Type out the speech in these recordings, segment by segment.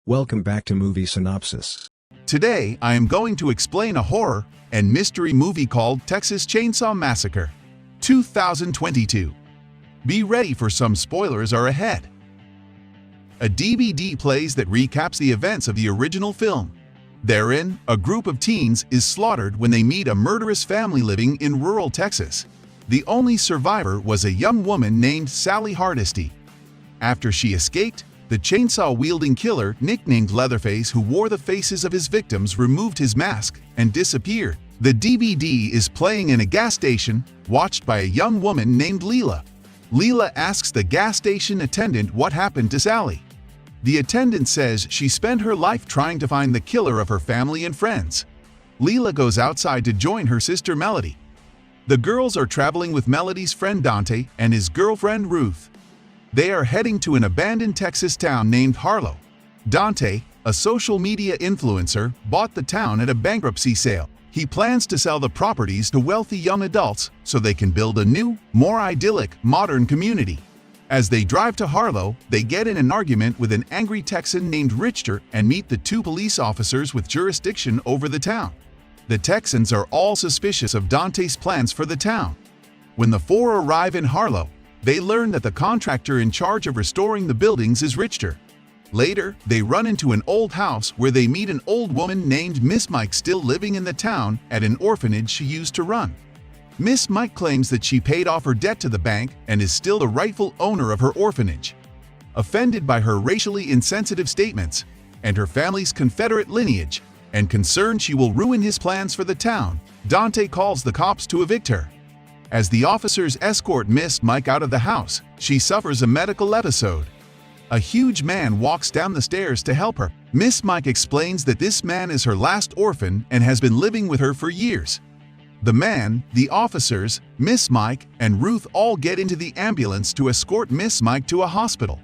Welcome back to Movie Synopsis. Today, I am going to explain a horror and mystery movie called Texas Chainsaw Massacre, 2022. Be ready for some spoilers are ahead. A DVD plays that recaps the events of the original film. Therein, a group of teens is slaughtered when they meet a murderous family living in rural Texas. The only survivor was a young woman named Sally Hardesty. After she escaped, the chainsaw-wielding killer, nicknamed Leatherface, who wore the faces of his victims, removed his mask and disappeared. The DVD is playing in a gas station, watched by a young woman named Leela. Leela asks the gas station attendant what happened to Sally. The attendant says she spent her life trying to find the killer of her family and friends. Leela goes outside to join her sister Melody. The girls are traveling with Melody's friend Dante and his girlfriend Ruth. They are heading to an abandoned Texas town named Harlow. Dante, a social media influencer, bought the town at a bankruptcy sale. He plans to sell the properties to wealthy young adults so they can build a new, more idyllic, modern community. As they drive to Harlow, they get in an argument with an angry Texan named Richter and meet the two police officers with jurisdiction over the town. The Texans are all suspicious of Dante's plans for the town. When the four arrive in Harlow, they learn that the contractor in charge of restoring the buildings is Richter. Later, they run into an old house where they meet an old woman named Miss Mike still living in the town at an orphanage she used to run. Miss Mike claims that she paid off her debt to the bank and is still the rightful owner of her orphanage. Offended by her racially insensitive statements and her family's Confederate lineage, and concerned she will ruin his plans for the town, Dante calls the cops to evict her. As the officers escort Miss Mike out of the house, she suffers a medical episode. A huge man walks down the stairs to help her. Miss Mike explains that this man is her last orphan and has been living with her for years. The man, the officers, Miss Mike, and Ruth all get into the ambulance to escort Miss Mike to a hospital.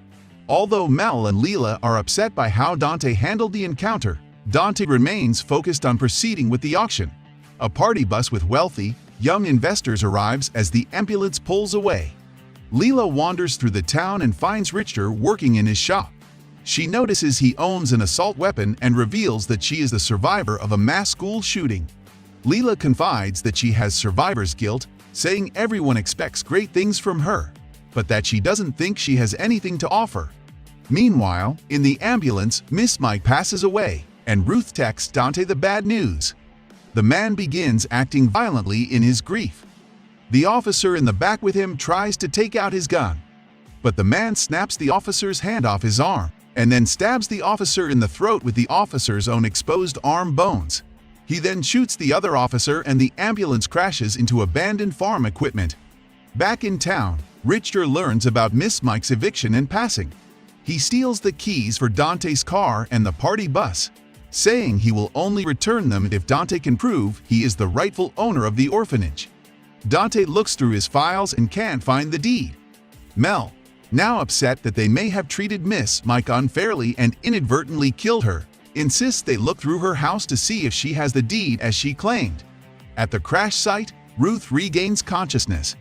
Although Mel and Leela are upset by how Dante handled the encounter, Dante remains focused on proceeding with the auction. A party bus with wealthy, young investors arrives as the ambulance pulls away. Leela wanders through the town and finds Richter working in his shop. She notices he owns an assault weapon and reveals that she is the survivor of a mass school shooting. Leela confides that she has survivor's guilt, saying everyone expects great things from her, but that she doesn't think she has anything to offer. Meanwhile, in the ambulance, Miss Mike passes away, and Ruth texts Dante the bad news. The man begins acting violently in his grief. The officer in the back with him tries to take out his gun, but the man snaps the officer's hand off his arm and then stabs the officer in the throat with the officer's own exposed arm bones. He then shoots the other officer and the ambulance crashes into abandoned farm equipment. Back in town, Richter learns about Miss Mike's eviction and passing. He steals the keys for Dante's car and the party bus, saying he will only return them if Dante can prove he is the rightful owner of the orphanage. Dante looks through his files and can't find the deed. Mel, now upset that they may have treated Miss Mike unfairly and inadvertently killed her, insists they look through her house to see if she has the deed as she claimed. At the crash site, Ruth regains consciousness.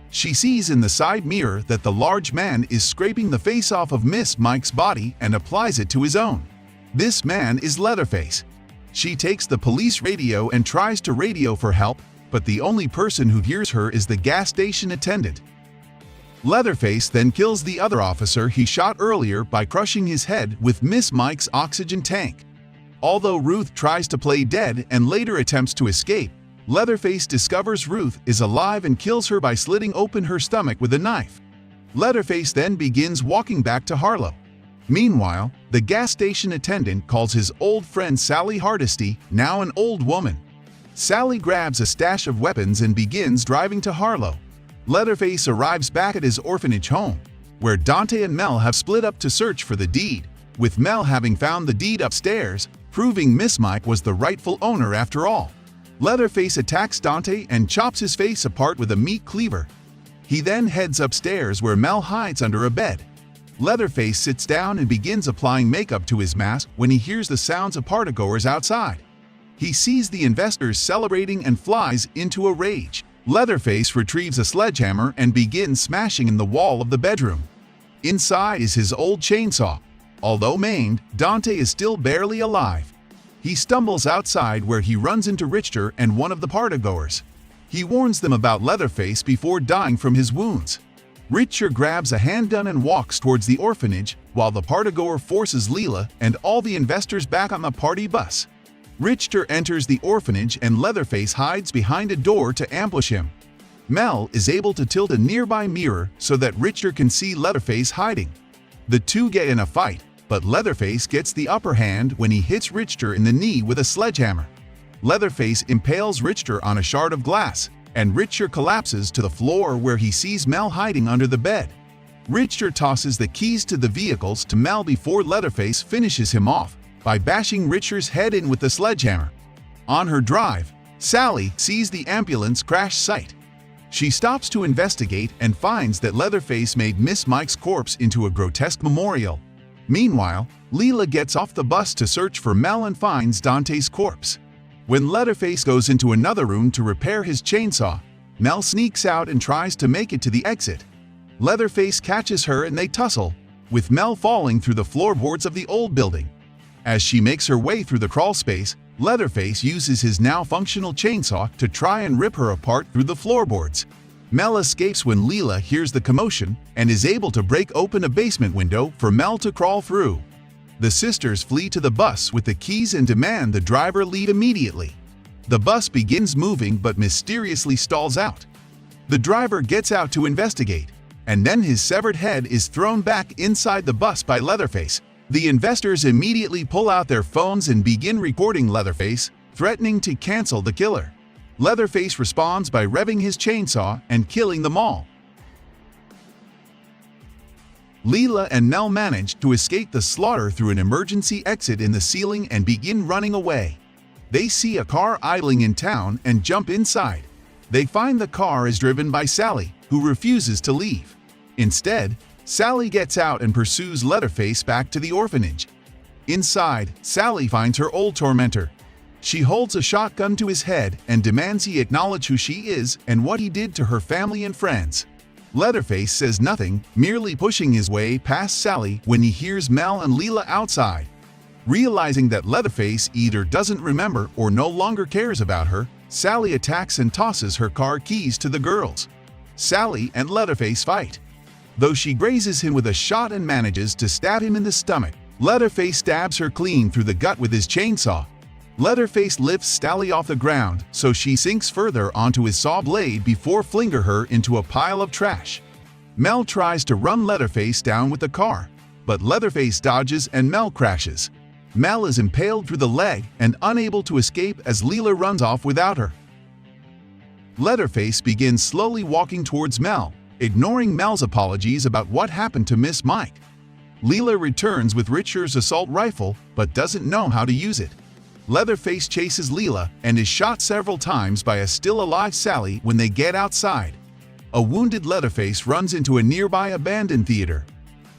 She sees in the side mirror that the large man is scraping the face off of Miss Mike's body and applies it to his own. This man is Leatherface. She takes the police radio and tries to radio for help, but the only person who hears her is the gas station attendant. Leatherface then kills the other officer he shot earlier by crushing his head with Miss Mike's oxygen tank. Although Ruth tries to play dead and later attempts to escape, Leatherface discovers Ruth is alive and kills her by slitting open her stomach with a knife. Leatherface then begins walking back to Harlow. Meanwhile, the gas station attendant calls his old friend Sally Hardesty, now an old woman. Sally grabs a stash of weapons and begins driving to Harlow. Leatherface arrives back at his orphanage home, where Dante and Mel have split up to search for the deed, with Mel having found the deed upstairs, proving Miss Mike was the rightful owner after all. Leatherface attacks Dante and chops his face apart with a meat cleaver. He then heads upstairs where Mel hides under a bed. Leatherface sits down and begins applying makeup to his mask when he hears the sounds of partygoers outside. He sees the investors celebrating and flies into a rage. Leatherface retrieves a sledgehammer and begins smashing in the wall of the bedroom. Inside is his old chainsaw. Although maimed, Dante is still barely alive. He stumbles outside where he runs into Richter and one of the partygoers. He warns them about Leatherface before dying from his wounds. Richter grabs a handgun and walks towards the orphanage, while the partygoer forces Leela and all the investors back on the party bus. Richter enters the orphanage and Leatherface hides behind a door to ambush him. Mel is able to tilt a nearby mirror so that Richter can see Leatherface hiding. The two get in a fight, but Leatherface gets the upper hand when he hits Richter in the knee with a sledgehammer. Leatherface impales Richter on a shard of glass, and Richter collapses to the floor where he sees Mel hiding under the bed. Richter tosses the keys to the vehicles to Mel before Leatherface finishes him off by bashing Richter's head in with the sledgehammer. On her drive, Sally sees the ambulance crash site. She stops to investigate and finds that Leatherface made Miss Mike's corpse into a grotesque memorial. Meanwhile, Leela gets off the bus to search for Mel and finds Dante's corpse. When Leatherface goes into another room to repair his chainsaw, Mel sneaks out and tries to make it to the exit. Leatherface catches her and they tussle, with Mel falling through the floorboards of the old building. As she makes her way through the crawl space, Leatherface uses his now functional chainsaw to try and rip her apart through the floorboards. Mel escapes when Leela hears the commotion and is able to break open a basement window for Mel to crawl through. The sisters flee to the bus with the keys and demand the driver leave immediately. The bus begins moving but mysteriously stalls out. The driver gets out to investigate, and then his severed head is thrown back inside the bus by Leatherface. The investors immediately pull out their phones and begin recording Leatherface, threatening to cancel the killer. Leatherface responds by revving his chainsaw and killing them all. Leela and Mel manage to escape the slaughter through an emergency exit in the ceiling and begin running away. They see a car idling in town and jump inside. They find the car is driven by Sally, who refuses to leave. Instead, Sally gets out and pursues Leatherface back to the orphanage. Inside, Sally finds her old tormentor. She holds a shotgun to his head and demands he acknowledge who she is and what he did to her family and friends. Leatherface says nothing, merely pushing his way past Sally when he hears Mel and Leela outside. Realizing that Leatherface either doesn't remember or no longer cares about her, Sally attacks and tosses her car keys to the girls. Sally and Leatherface fight. Though she grazes him with a shot and manages to stab him in the stomach, Leatherface stabs her clean through the gut with his chainsaw. Leatherface lifts Sally off the ground so she sinks further onto his saw blade before flinging her into a pile of trash. Mel tries to run Leatherface down with the car, but Leatherface dodges and Mel crashes. Mel is impaled through the leg and unable to escape as Leela runs off without her. Leatherface begins slowly walking towards Mel, ignoring Mel's apologies about what happened to Miss Mike. Leela returns with Richter's assault rifle but doesn't know how to use it. Leatherface chases Leela and is shot several times by a still-alive Sally when they get outside. A wounded Leatherface runs into a nearby abandoned theater.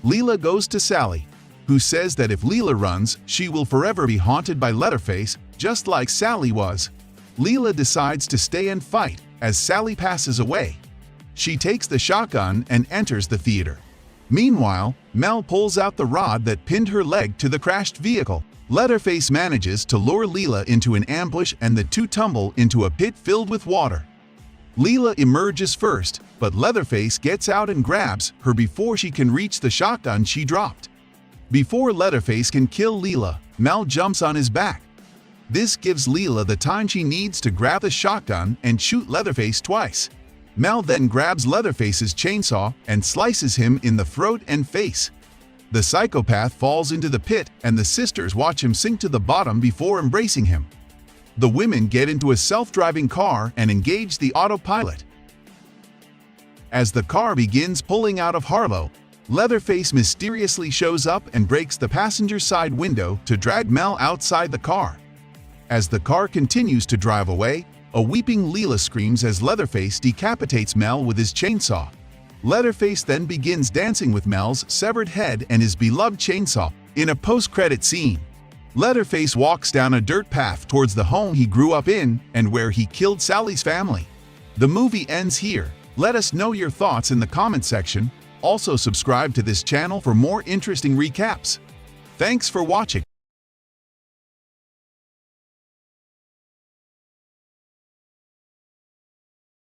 Leela goes to Sally, who says that if Leela runs, she will forever be haunted by Leatherface, just like Sally was. Leela decides to stay and fight as Sally passes away. She takes the shotgun and enters the theater. Meanwhile, Mel pulls out the rod that pinned her leg to the crashed vehicle. Leatherface manages to lure Leela into an ambush and the two tumble into a pit filled with water. Leela emerges first, but Leatherface gets out and grabs her before she can reach the shotgun she dropped. Before Leatherface can kill Leela, Mel jumps on his back. This gives Leela the time she needs to grab the shotgun and shoot Leatherface twice. Mel then grabs Leatherface's chainsaw and slices him in the throat and face. The psychopath falls into the pit and the sisters watch him sink to the bottom before embracing him. The women get into a self-driving car and engage the autopilot. As the car begins pulling out of Harlow, Leatherface mysteriously shows up and breaks the passenger side window to drag Mel outside the car. As the car continues to drive away, a weeping Leela screams as Leatherface decapitates Mel with his chainsaw. Leatherface then begins dancing with Mel's severed head and his beloved chainsaw in a post-credit scene. Leatherface walks down a dirt path towards the home he grew up in and where he killed Sally's family. The movie ends here. Let us know your thoughts in the comment section. Also subscribe to this channel for more interesting recaps. Thanks for watching.